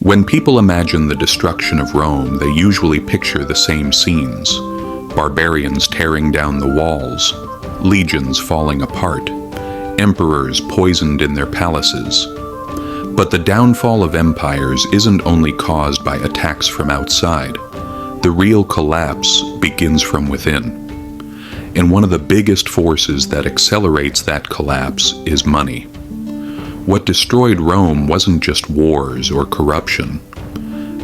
When people imagine the destruction of Rome, they usually picture the same scenes: barbarians tearing down the walls, legions falling apart, emperors poisoned in their palaces. But the downfall of empires isn't only caused by attacks from outside. The real collapse begins from within. And one of the biggest forces that accelerates that collapse is money. What destroyed Rome wasn't just wars or corruption.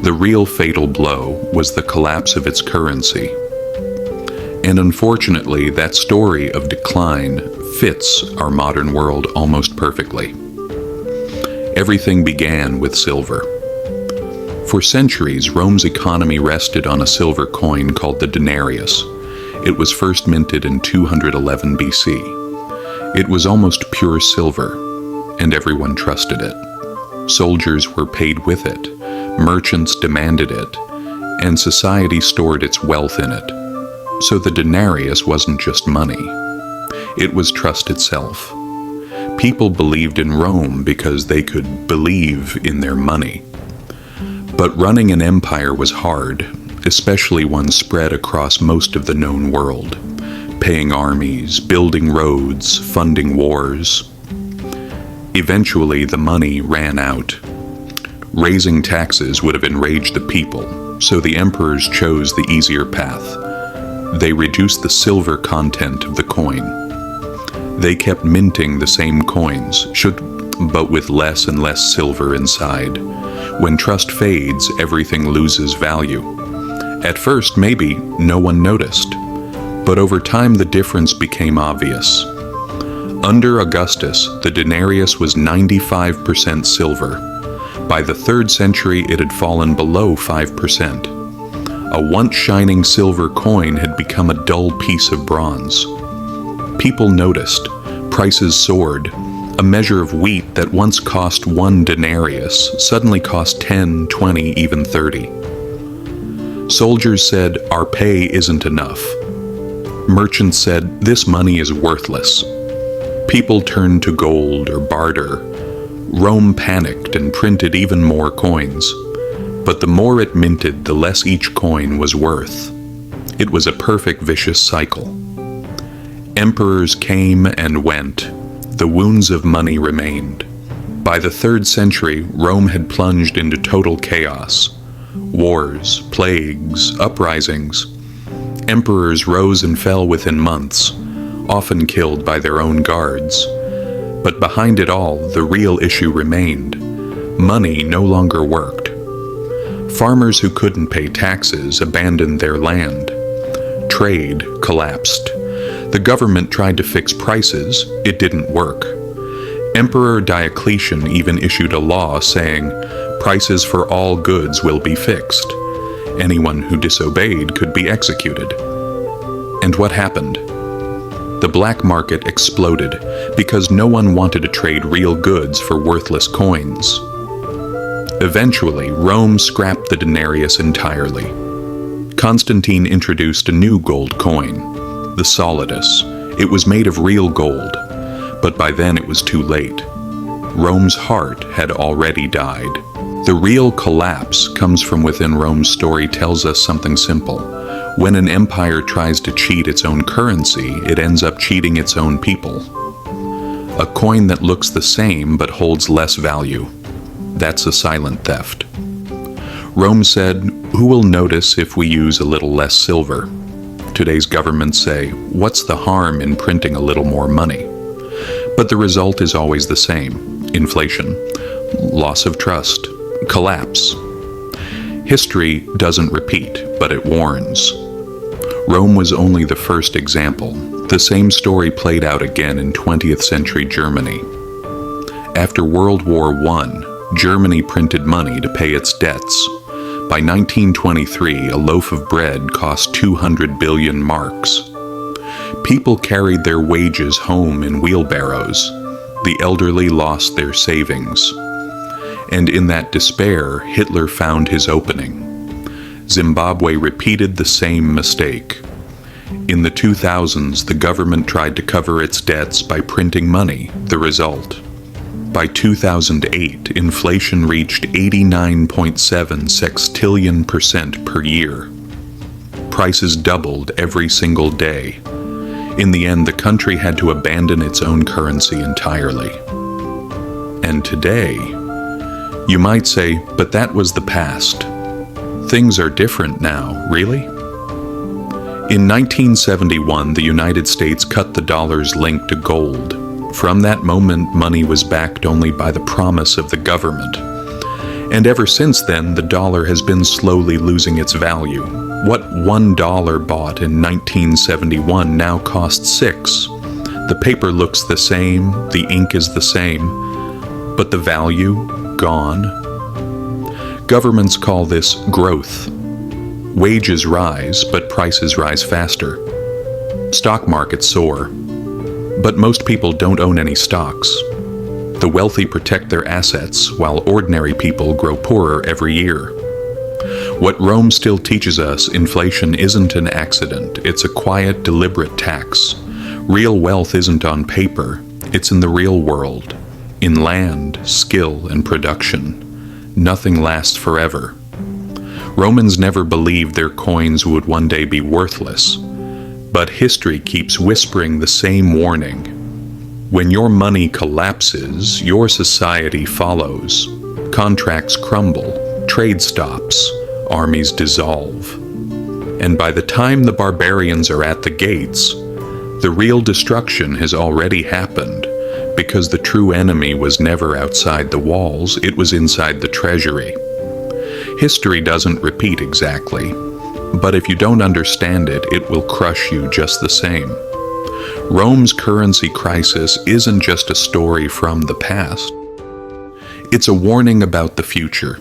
The real fatal blow was the collapse of its currency. And unfortunately, that story of decline fits our modern world almost perfectly. Everything began with silver. For centuries, Rome's economy rested on a silver coin called the denarius. It was first minted in 211 BC. It was almost pure silver, and everyone trusted it. Soldiers were paid with it, merchants demanded it, and society stored its wealth in it. So the denarius wasn't just money. It was trust itself. People believed in Rome because they could believe in their money. But running an empire was hard, especially one spread across most of the known world, paying armies, building roads, funding wars. Eventually, the money ran out. Raising taxes would have enraged the people, so the emperors chose the easier path. They reduced the silver content of the coin. They kept minting the same coins, but with less and less silver inside. When trust fades, everything loses value. At first, maybe no one noticed, but over time the difference became obvious. Under Augustus, the denarius was 95% silver. By the 3rd century, it had fallen below 5%. A once shining silver coin had become a dull piece of bronze. People noticed. Prices soared. A measure of wheat that once cost 1 denarius suddenly cost 10, 20, even 30. Soldiers said, "Our pay isn't enough." Merchants said, "This money is worthless." People turned to gold or barter. Rome panicked and printed even more coins. But the more it minted, the less each coin was worth. It was a perfect vicious cycle. Emperors came and went. The wounds of money remained. By the 3rd century, Rome had plunged into total chaos. Wars, plagues, uprisings. Emperors rose and fell within months, often killed by their own guards. But behind it all, the real issue remained. Money no longer worked. Farmers who couldn't pay taxes abandoned their land. Trade collapsed. The government tried to fix prices. It didn't work. Emperor Diocletian even issued a law saying, "Prices for all goods will be fixed. Anyone who disobeyed could be executed." And what happened? The black market exploded because no one wanted to trade real goods for worthless coins. Eventually, Rome scrapped the denarius entirely. Constantine introduced a new gold coin, the solidus. It was made of real gold, but by then it was too late. Rome's heart had already died. The real collapse comes from within. Rome's story tells us something simple. When an empire tries to cheat its own currency, it ends up cheating its own people. A coin that looks the same but holds less value. That's a silent theft. Rome said, "Who will notice if we use a little less silver?" Today's governments say, "What's the harm in printing a little more money?" But the result is always the same: inflation, loss of trust, collapse. History doesn't repeat, but it warns. Rome was only the first example. The same story played out again in 20th century Germany. After World War I, Germany printed money to pay its debts. By 1923, a loaf of bread cost 200 billion marks. People carried their wages home in wheelbarrows. The elderly lost their savings. And in that despair, Hitler found his opening. Zimbabwe repeated the same mistake. In the 2000s, the government tried to cover its debts by printing money. The result: By 2008, inflation reached 89.7 sextillion% per year. Prices doubled every single day. In the end, the country had to abandon its own currency entirely. And today, you might say, but that was the past. Things are different now, really? In 1971, the United States cut the dollar's link to gold. From that moment, money was backed only by the promise of the government. And ever since then, the dollar has been slowly losing its value. What $1 bought in 1971 now costs $6. The paper looks the same, the ink is the same, but the value, gone. Governments call this growth. Wages rise, but prices rise faster. Stock markets soar. But most people don't own any stocks. The wealthy protect their assets, while ordinary people grow poorer every year. What Rome still teaches us, inflation isn't an accident. It's a quiet, deliberate tax. Real wealth isn't on paper. It's in the real world. In land, skill, and production. Nothing lasts forever. Romans never believed their coins would one day be worthless. But history keeps whispering the same warning. When your money collapses, your society follows. Contracts crumble, trade stops, armies dissolve. And by the time the barbarians are at the gates, the real destruction has already happened, because the true enemy was never outside the walls, it was inside the treasury. History doesn't repeat exactly, but if you don't understand it, it will crush you just the same. Rome's currency crisis isn't just a story from the past. It's a warning about the future.